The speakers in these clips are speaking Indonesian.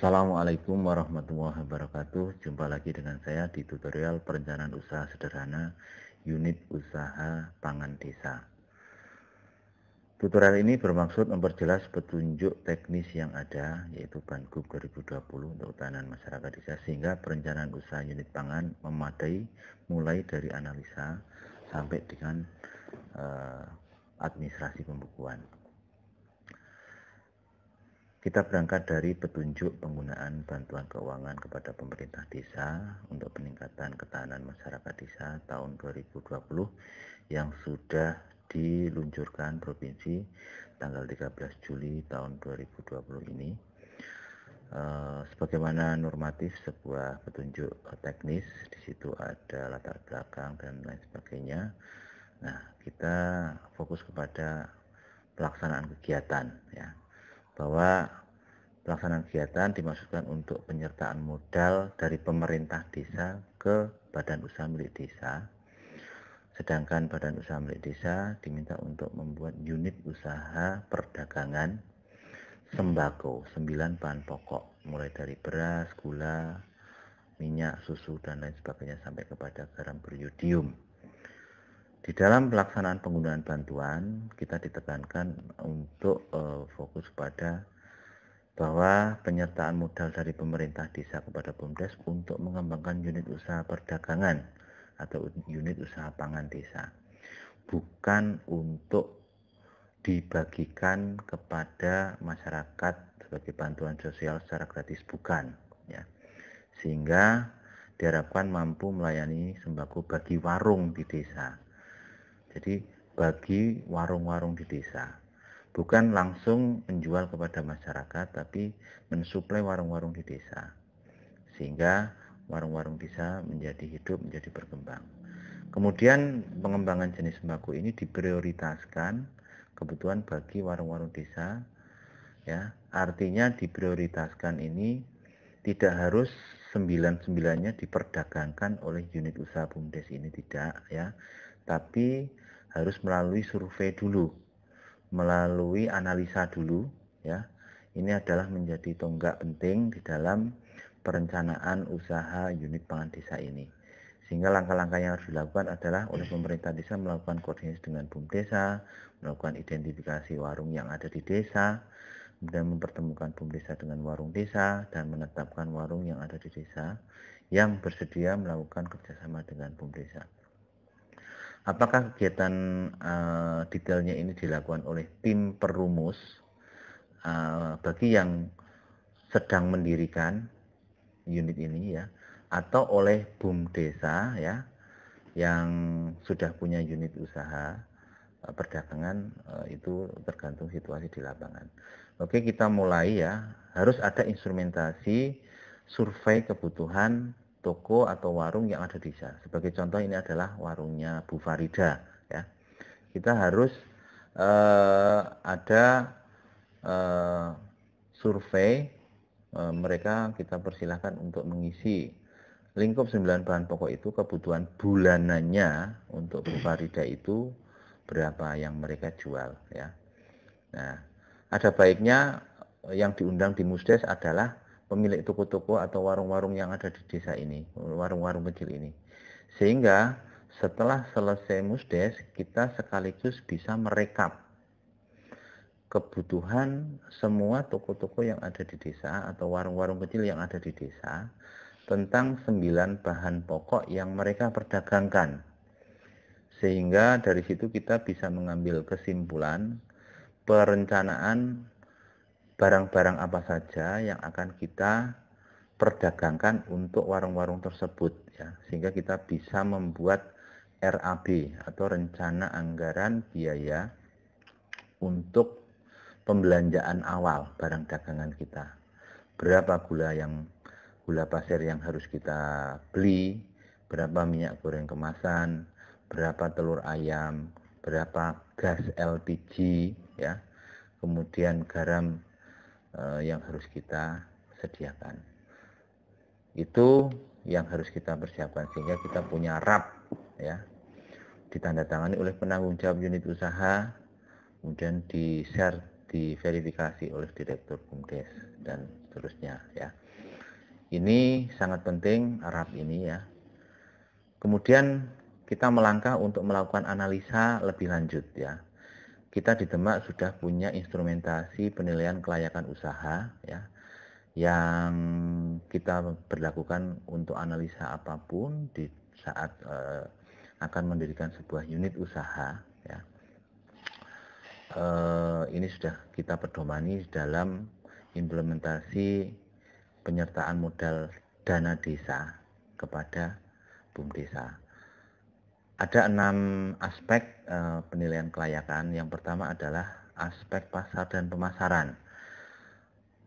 Assalamualaikum warahmatullahi wabarakatuh. Jumpa lagi dengan saya di tutorial perencanaan usaha sederhana unit usaha pangan desa. Tutorial ini bermaksud memperjelas petunjuk teknis yang ada, yaitu Bangkub 2020 untuk ketahanan masyarakat desa, sehingga perencanaan usaha unit pangan memadai mulai dari analisa sampai dengan administrasi pembukuan. Kita berangkat dari petunjuk penggunaan bantuan keuangan kepada pemerintah desa untuk peningkatan ketahanan masyarakat desa tahun 2020 yang sudah diluncurkan Provinsi tanggal 13 Juli tahun 2020 ini. Sebagaimana normatif sebuah petunjuk teknis, di situ ada latar belakang dan lain sebagainya. Nah, kita fokus kepada pelaksanaan kegiatan, ya. Bahwa pelaksanaan kegiatan dimaksudkan untuk penyertaan modal dari pemerintah desa ke badan usaha milik desa. Sedangkan badan usaha milik desa diminta untuk membuat unit usaha perdagangan sembako, 9 bahan pokok, mulai dari beras, gula, minyak, susu, dan lain sebagainya sampai kepada garam beriodium. Di dalam pelaksanaan penggunaan bantuan, kita ditekankan untuk fokus pada bahwa penyertaan modal dari pemerintah desa kepada BUMDes untuk mengembangkan unit usaha perdagangan atau unit usaha pangan desa, bukan untuk dibagikan kepada masyarakat sebagai bantuan sosial secara gratis, bukan, ya. Sehingga diharapkan mampu melayani sembako bagi warung di desa. Jadi bagi warung-warung di desa, bukan langsung menjual kepada masyarakat, tapi mensuplai warung-warung di desa, sehingga warung-warung desa menjadi hidup, menjadi berkembang. Kemudian pengembangan jenis sembako ini diprioritaskan kebutuhan bagi warung-warung desa, ya. Artinya diprioritaskan ini tidak harus 9-9-nya diperdagangkan oleh unit usaha BUMDes ini, tidak, ya. Tapi harus melalui survei dulu, melalui analisa dulu, ya. Ini adalah menjadi tonggak penting di dalam perencanaan usaha unit pangan desa ini. Sehingga langkah-langkah yang harus dilakukan adalah oleh pemerintah desa melakukan koordinasi dengan BUMDesa, melakukan identifikasi warung yang ada di desa, kemudian mempertemukan BUMDesa dengan warung desa, dan menetapkan warung yang ada di desa yang bersedia melakukan kerjasama dengan BUMDesa. Apakah kegiatan detailnya ini dilakukan oleh tim perumus bagi yang sedang mendirikan unit ini, ya, atau oleh BUMDesa, ya, yang sudah punya unit usaha perdagangan, itu tergantung situasi di lapangan. Oke, kita mulai, ya. Harus ada instrumentasi survei kebutuhan toko atau warung yang ada di desa. Sebagai contoh, ini adalah warungnya Bu Farida, ya. Kita harus ada survei, mereka kita persilahkan untuk mengisi lingkup 9 bahan pokok itu, kebutuhan bulanannya untuk Bu Farida itu berapa yang mereka jual, ya. Nah, ada baiknya yang diundang di Musdes adalah pemilik toko-toko atau warung-warung yang ada di desa ini, warung-warung kecil ini. Sehingga setelah selesai Musdes, kita sekaligus bisa merekap kebutuhan semua toko-toko yang ada di desa atau warung-warung kecil yang ada di desa tentang 9 bahan pokok yang mereka perdagangkan. Sehingga dari situ kita bisa mengambil kesimpulan perencanaan barang-barang apa saja yang akan kita perdagangkan untuk warung-warung tersebut, ya. Sehingga kita bisa membuat RAB atau rencana anggaran biaya untuk pembelanjaan awal barang dagangan kita. Berapa gula pasir yang harus kita beli, berapa minyak goreng kemasan, berapa telur ayam, berapa gas LPG, ya. Kemudian garam yang harus kita sediakan. Itu yang harus kita persiapkan sehingga kita punya RAP, ya. Ditandatangani oleh penanggung jawab unit usaha, kemudian di-share diverifikasi oleh Direktur BUMDes dan seterusnya ya. Ini sangat penting RAP ini ya. Kemudian kita melangkah untuk melakukan analisa lebih lanjut ya. Kita di Demak sudah punya instrumentasi penilaian kelayakan usaha ya, yang kita berlakukan untuk analisa apapun di saat akan mendirikan sebuah unit usaha ya. Ini sudah kita pedomani dalam implementasi penyertaan modal dana desa kepada BUMDesa. Ada 6 aspek penilaian kelayakan. Yang pertama adalah aspek pasar dan pemasaran.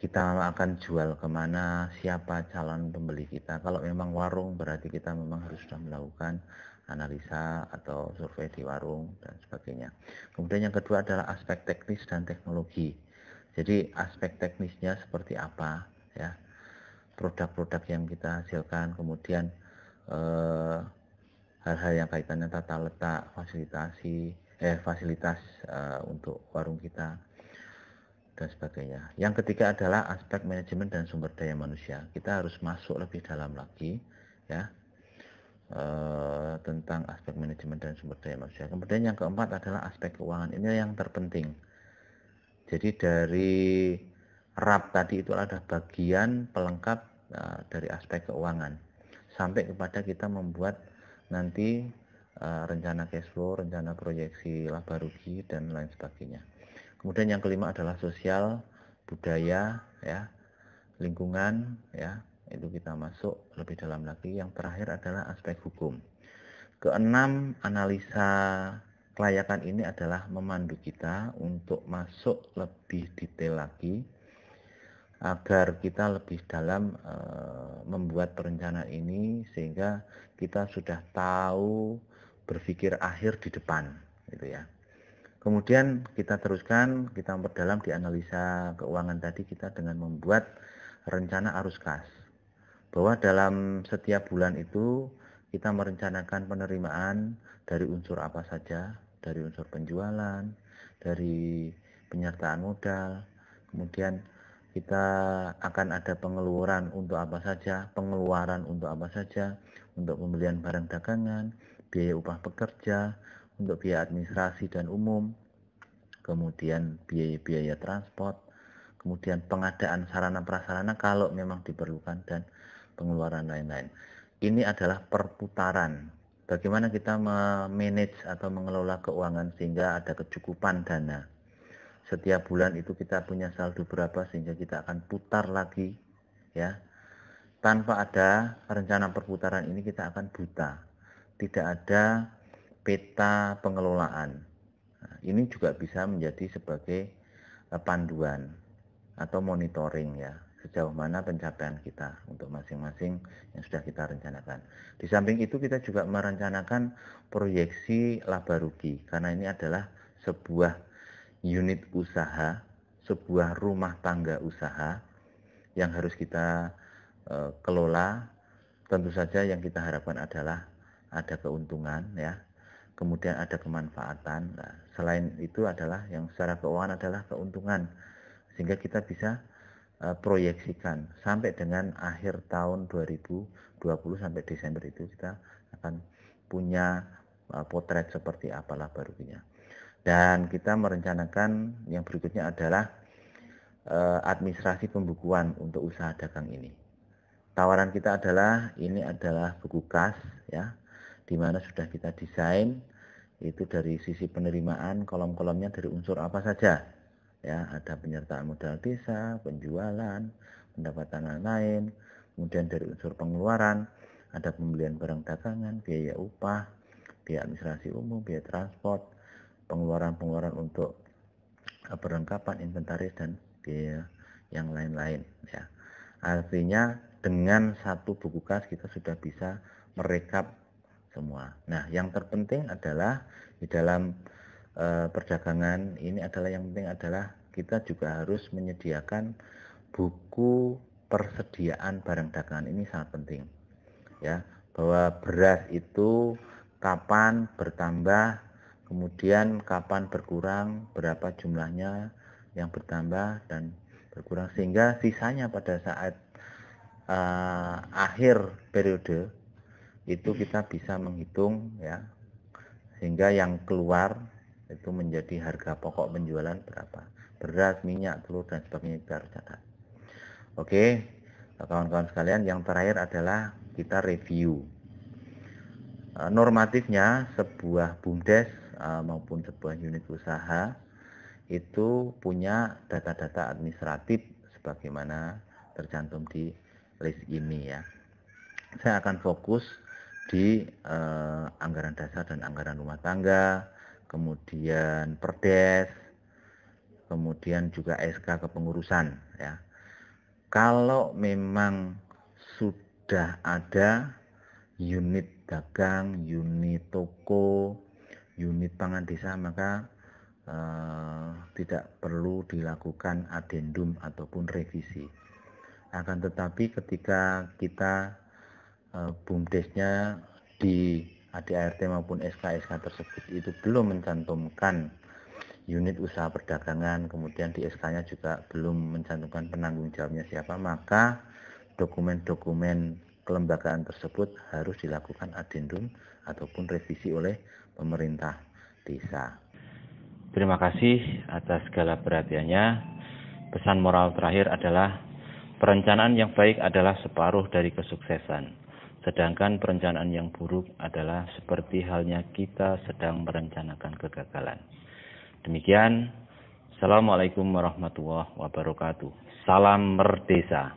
Kita akan jual kemana, siapa calon pembeli kita. Kalau memang warung, berarti kita memang harus sudah melakukan analisa atau survei di warung dan sebagainya. Kemudian yang kedua adalah aspek teknis dan teknologi. Jadi aspek teknisnya seperti apa ya, produk-produk yang kita hasilkan, kemudian hal-hal yang kaitannya tata letak, fasilitas untuk warung kita dan sebagainya. Yang ketiga adalah aspek manajemen dan sumber daya manusia. Kita harus masuk lebih dalam lagi ya tentang aspek manajemen dan sumber daya manusia. Kemudian yang keempat adalah aspek keuangan. Ini yang terpenting. Jadi dari RAP tadi itu ada bagian pelengkap dari aspek keuangan sampai kepada kita membuat nanti rencana cash flow, rencana proyeksi laba rugi dan lain sebagainya. Kemudian yang kelima adalah sosial, budaya, ya, lingkungan, ya, itu kita masuk lebih dalam lagi. Yang terakhir adalah aspek hukum. Keenam, analisa kelayakan ini adalah memandu kita untuk masuk lebih detail lagi agar kita lebih dalam membuat perencanaan ini sehingga kita sudah tahu berpikir akhir di depan gitu ya. Kemudian kita teruskan, kita memperdalam di analisa keuangan tadi kita dengan membuat rencana arus kas. Bahwa dalam setiap bulan itu kita merencanakan penerimaan dari unsur apa saja, dari unsur penjualan, dari penyertaan modal, kemudian kita akan ada pengeluaran untuk apa saja, pengeluaran untuk apa saja, untuk pembelian barang dagangan, biaya upah pekerja, untuk biaya administrasi dan umum, kemudian biaya-biaya transport, kemudian pengadaan sarana prasarana kalau memang diperlukan, dan pengeluaran lain-lain. Ini adalah perputaran. Bagaimana kita memanage atau mengelola keuangan sehingga ada kecukupan dana. Setiap bulan itu kita punya saldo berapa sehingga kita akan putar lagi ya. Tanpa ada rencana perputaran ini kita akan buta. Tidak ada peta pengelolaan. Nah, ini juga bisa menjadi sebagai panduan atau monitoring ya, sejauh mana pencapaian kita untuk masing-masing yang sudah kita rencanakan. Di samping itu kita juga merencanakan proyeksi laba rugi karena ini adalah sebuah unit usaha, sebuah rumah tangga usaha yang harus kita kelola. Tentu saja yang kita harapkan adalah ada keuntungan ya, kemudian ada kemanfaatan. Nah, selain itu adalah yang secara keuangan adalah keuntungan, sehingga kita bisa proyeksikan sampai dengan akhir tahun 2020 sampai Desember itu kita akan punya potret seperti apa laba ruginya. Dan kita merencanakan yang berikutnya adalah administrasi pembukuan untuk usaha dagang ini. Tawaran kita adalah ini adalah buku kas ya, di mana sudah kita desain itu dari sisi penerimaan, kolom-kolomnya dari unsur apa saja ya, ada penyertaan modal desa, penjualan, pendapatan lain-lain, kemudian dari unsur pengeluaran ada pembelian barang dagangan, biaya upah, biaya administrasi umum, biaya transport, pengeluaran-pengeluaran untuk perlengkapan inventaris dan biaya yang lain-lain ya. Artinya dengan satu buku kas kita sudah bisa merekap semua. Nah, yang terpenting adalah di dalam perdagangan ini adalah yang penting adalah kita juga harus menyediakan buku persediaan barang dagangan. Ini sangat penting ya, bahwa beras itu kapan bertambah, kemudian kapan berkurang, berapa jumlahnya, yang bertambah dan berkurang, sehingga sisanya pada saat akhir periode itu kita bisa menghitung ya, sehingga yang keluar itu menjadi harga pokok penjualan berapa, beras, minyak, telur dan sebagainya kita harus catat. Oke, kawan-kawan sekalian, yang terakhir adalah kita review. Normatifnya sebuah BUMDes maupun sebuah unit usaha itu punya data-data administratif sebagaimana tercantum di list ini ya. Saya akan fokus di anggaran dasar dan anggaran rumah tangga, kemudian perdes, kemudian juga SK kepengurusan ya. Kalau memang sudah ada unit dagang, unit toko, unit pangan desa, maka tidak perlu dilakukan adendum ataupun revisi. Akan tetapi ketika kita BUMDesnya di ADART maupun SK-SK tersebut itu belum mencantumkan unit usaha perdagangan, kemudian di SK-nya juga belum mencantumkan penanggung jawabnya siapa, maka dokumen-dokumen kelembagaan tersebut harus dilakukan adendum ataupun revisi oleh pemerintah desa. Terima kasih atas segala perhatiannya. Pesan moral terakhir adalah perencanaan yang baik adalah separuh dari kesuksesan. Sedangkan perencanaan yang buruk adalah seperti halnya kita sedang merencanakan kegagalan. Demikian, Assalamualaikum warahmatullahi wabarakatuh. Salam Merdesa.